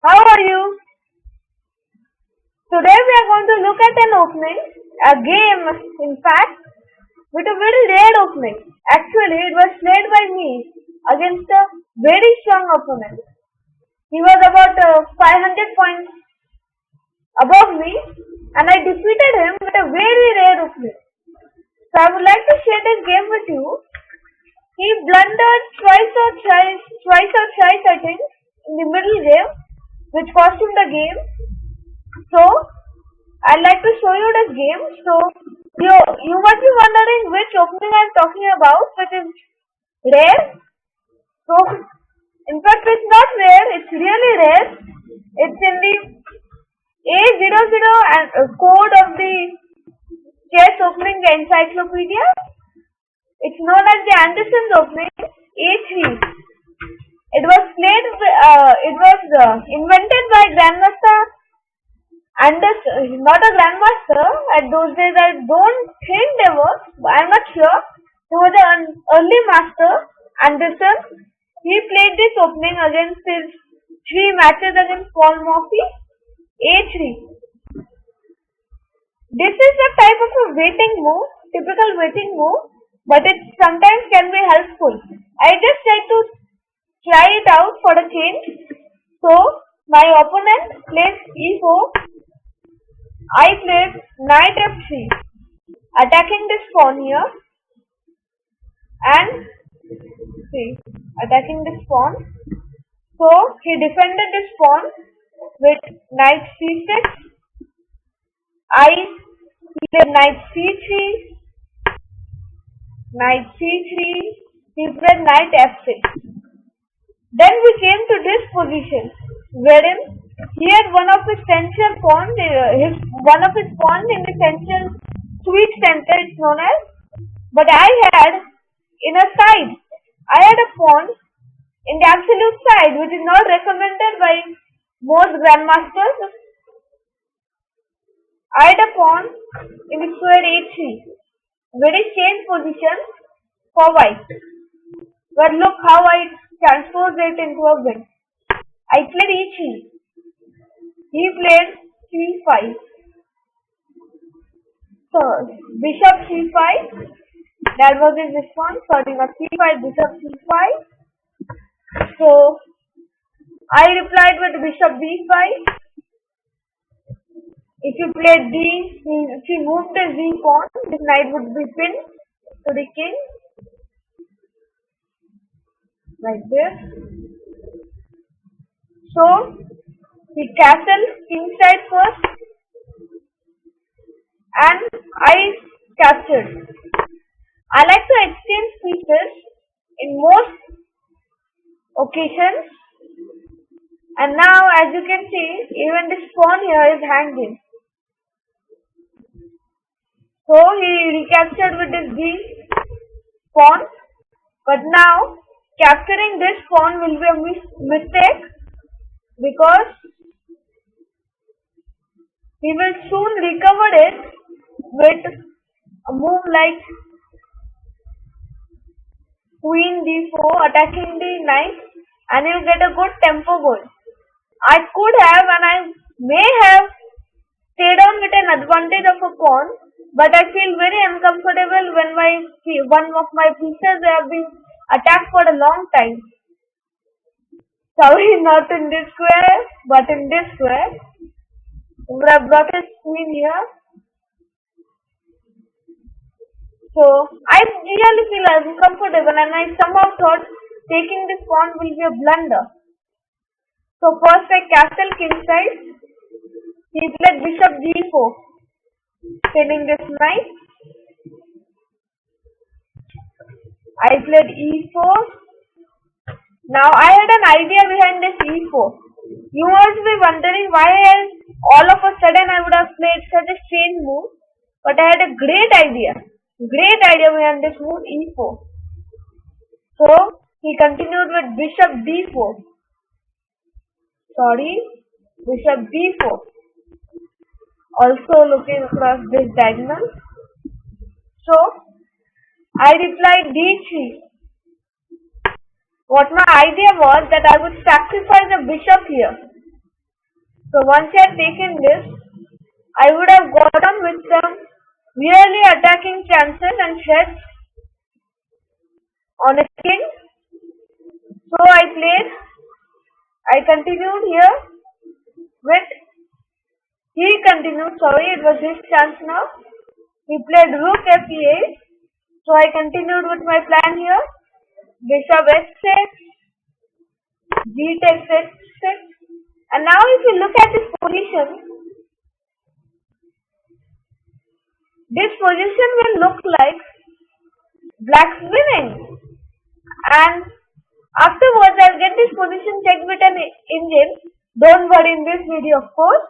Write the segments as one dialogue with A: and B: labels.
A: How are you? Today we are going to look at an opening, a game, in fact, with a very rare opening. Actually, it was played by me against a very strong opponent. He was about 500 points above me, and I defeated him with a very rare opening. So I would like to share this game with you. He blundered twice or thrice, I think, in the middle game, which cost him the game. So I'd like to show you this game. So you must be wondering which opening I'm talking about, which is rare. So in fact, it's not rare. It's really rare. It's in the A00 and code of the chess opening encyclopedia. It's known as the Anderssens opening A3. It was played. It was invented by Grandmaster Anderssens, not a grandmaster. At those days, I don't think there was. I'm not sure. There was an early master, Anderssens. He played this opening against his 3 matches against Paul Morphy. A3. This is a type of a waiting move, typical waiting move, but it sometimes can be helpful. I just tried to try it out for a change. So my opponent plays E4. I played knight f3, attacking this pawn here, and attacking this pawn. So he defended this pawn with knight c6. I played knight c3, knight c3. He played knight f6. Then we came to this position, wherein he had one of his central pawns, one of his pawns in the central sweet center, it's known as. But I had in a side. I had a pawn in the absolute side, which is not recommended by most grandmasters. I had a pawn in the square a3, very strange position for white. But look how I transposed it into a win. I played e3. He played c5. So bishop c5. That was his response. Sorry, not c5. Bishop c5. So I replied with bishop b5. If you played d, if he moved the z pawn, this knight would be pinned to the king, like this. So he castled king side first, and I captured. I like to exchange pieces in most occasions, and now as you can see, even this pawn here is hanging. So he recaptured with this d pawn, but now capturing this pawn will be a mistake, because he will soon recover it with a move like queen d4, attacking the knight, and he will get a good tempo going. I could have, and I may have, stayed on with an advantage of a pawn, but I feel very uncomfortable when one of my pieces have been attacked for a long time. Sorry, not in this square, but in this square. I would have brought his queen here. So I really feel uncomfortable, and I somehow thought taking this pawn will be a blunder. So first I castle king side. He played bishop d4, pinning this knight. I played e4. Now I had an idea behind this e4. You must be wondering why all of a sudden I would have played such a strange move. But I had a great idea behind this move e4. So he continued with bishop d4. Bishop d4. Also looking across this diagonal. So I replied d3. What my idea was that I would sacrifice a bishop here. So once I had taken this, I would have gone on with some really attacking chances and threats on a king. So I continued here with, he continued, sorry, it was his chance now. He played rook f8. So I continued with my plan here. Bishop h6, g takes h6. And now if you look at this position will look like black's winning. And afterwards I'll get this position checked with an engine. Don't worry in this video of course.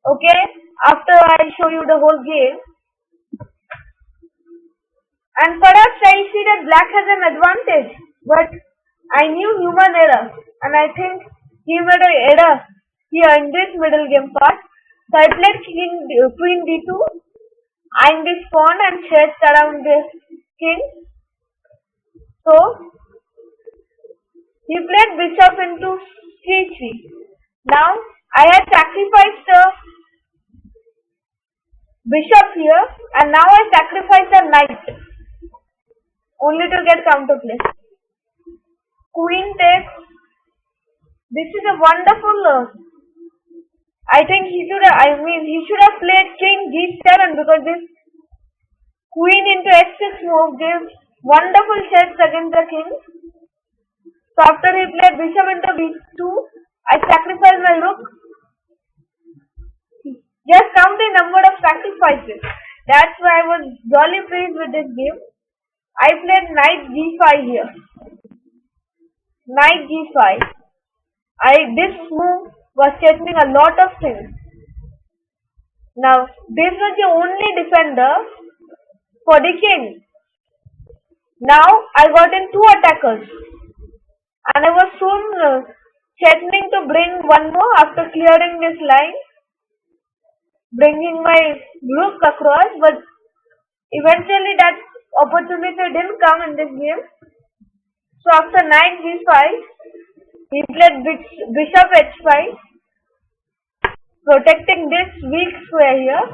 A: Okay, after I'll show you the whole game. And perhaps I'll see that black has an advantage. But I knew human error. And I think he made an error here in this middle game part. So I played queen d2. I'm this pawn and chased around this king. So he played bishop into c3. Now I had sacrificed the bishop here and now I sacrifice the knight only to get counterplay. Queen takes. This is a wonderful. I think he should have played king g7 because this queen into h6 move gives wonderful checks against the king. So after he played bishop into b2, I sacrificed my rook. Just count the number of sacrifices. That's why I was jolly pleased with this game. I played knight g5 here. Knight g5. This move was threatening a lot of things. Now, this was the only defender for the king. Now, I got in two attackers. And I was soon threatening to bring one more after clearing this line. Bringing my rook across, but eventually that opportunity didn't come in this game. So after knight g5, he played bishop h5, protecting this weak square here.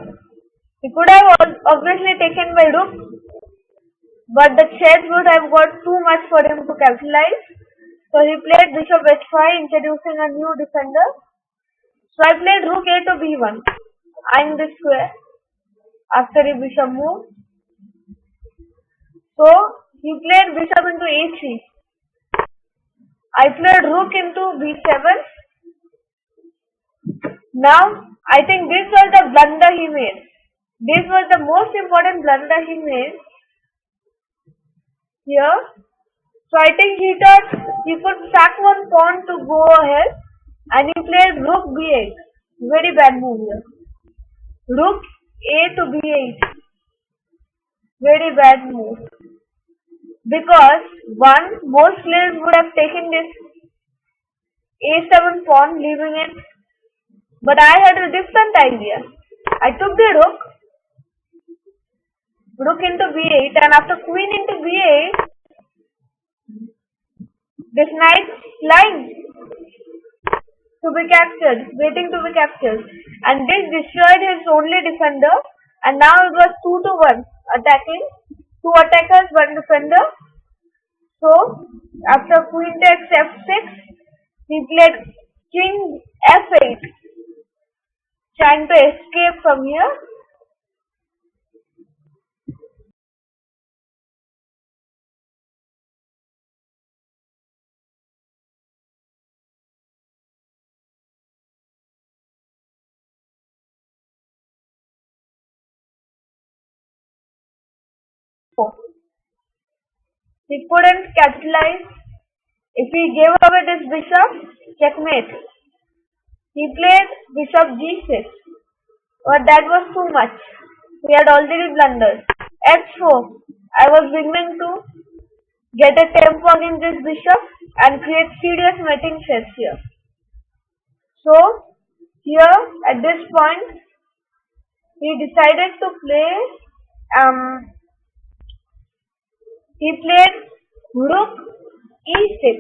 A: He could have obviously taken my rook, but the chess would have got too much for him to capitalize. So he played bishop h5, introducing a new defender. So I played rook a to b1. I'm this square after a bishop move. So he played bishop into a3. I played rook into b7. Now I think this was the blunder he made. This was the most important blunder he made here. So I think he thought he could sack one pawn to go ahead and he played rook b8. Very bad move here. Rook a to b8. Very bad move. Because most players would have taken this a7 pawn, leaving it. But I had a different idea. I took the rook into b8, and after queen into b8, this knight lying to be captured, waiting to be captured. And this destroyed his only defender. And now it was 2-1 attacking. Two attackers, one defender. So after queen takes f6, he played king f8, trying to escape from here. He couldn't capitalize. If he gave away this bishop, checkmate. He played bishop g6, but that was too much. He had already blundered. h4. I was beginning to get a tempo against this bishop and create serious mating threats here. So here at this point, he decided to play. He played rook e6.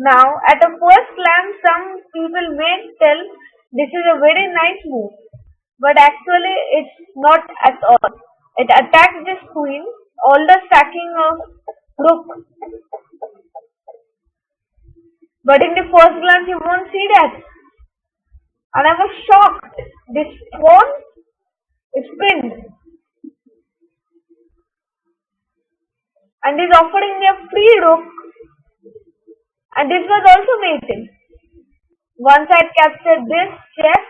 A: Now, at a first glance, some people may tell this is a very nice move, but actually it's not at all. It attacks this queen, all the stacking of rook, but in the first glance you won't see that. And I was shocked. This pawn is pinned and is offering me a free rook, and this was also mated. Once I captured this chess,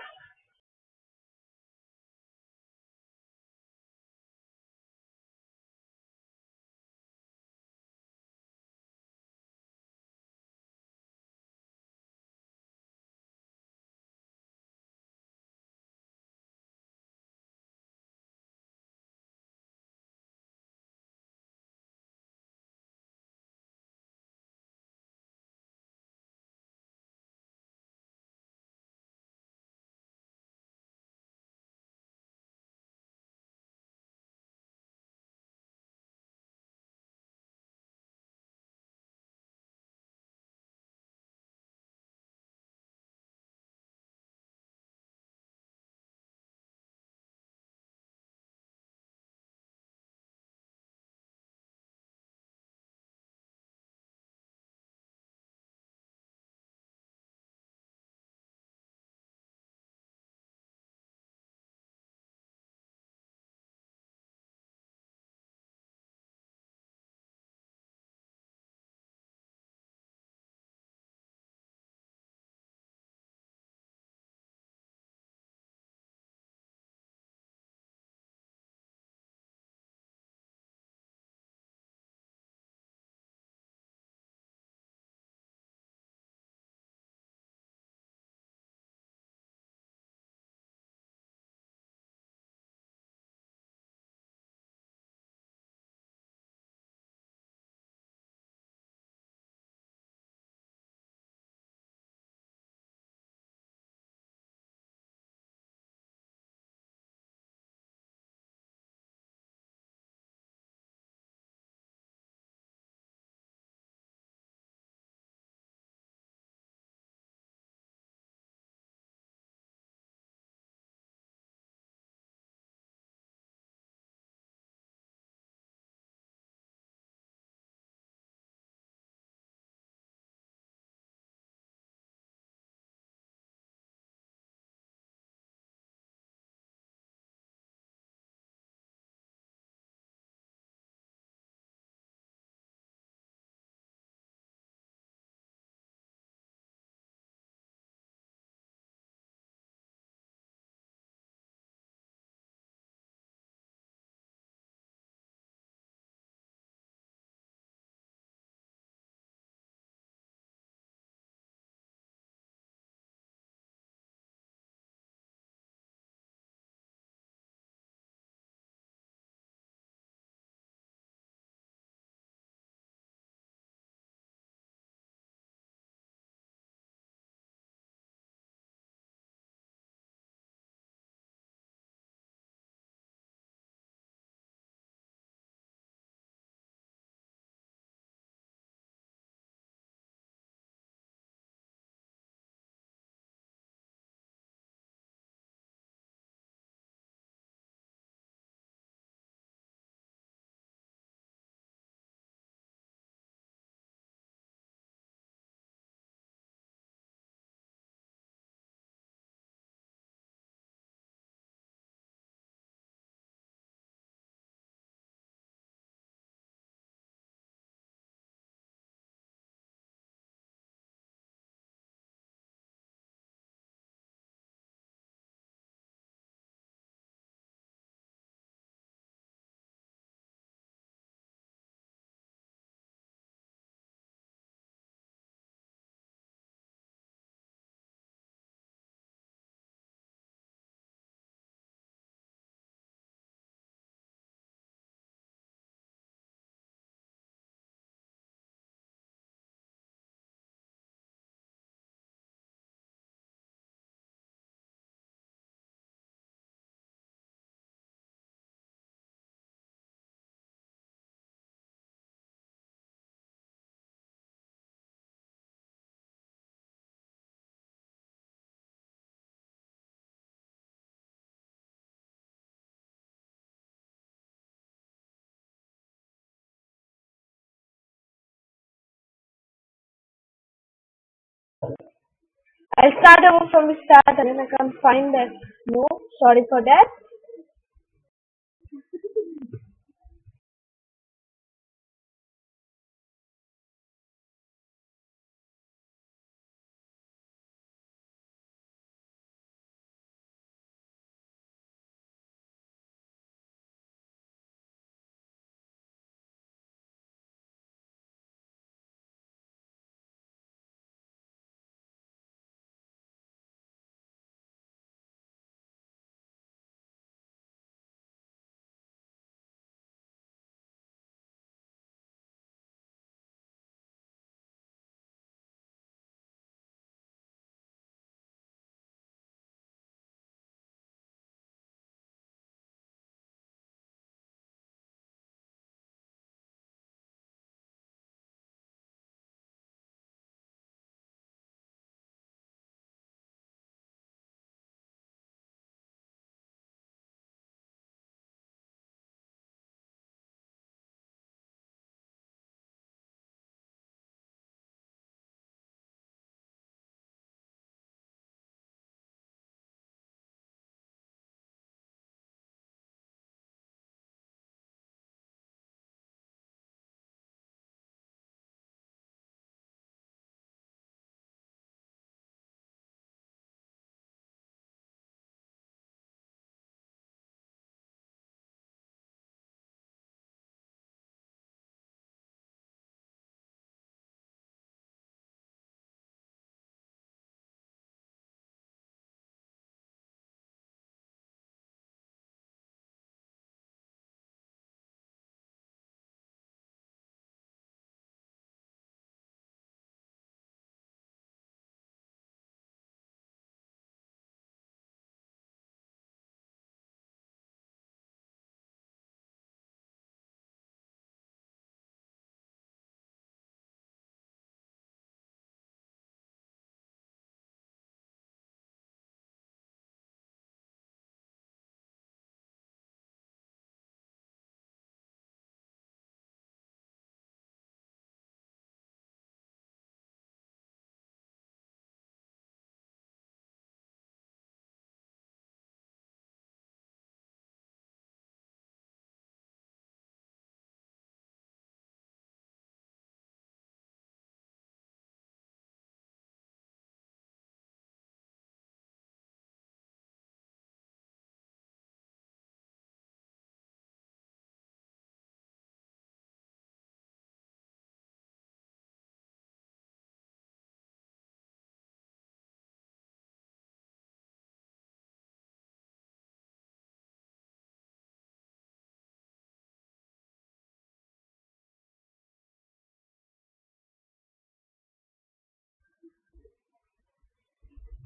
A: I'll start over from the start and then I can't find that. No, sorry for that.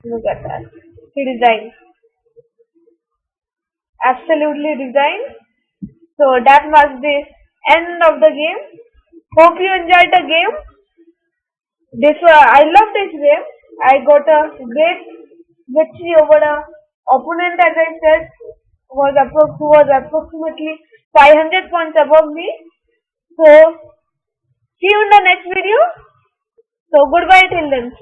A: Look at that. He resigned. Absolutely resigned. So that was the end of the game. Hope you enjoyed the game. I love this game. I got a great victory over the opponent, as I said, who was approximately 500 points above me. So see you in the next video. So goodbye till then.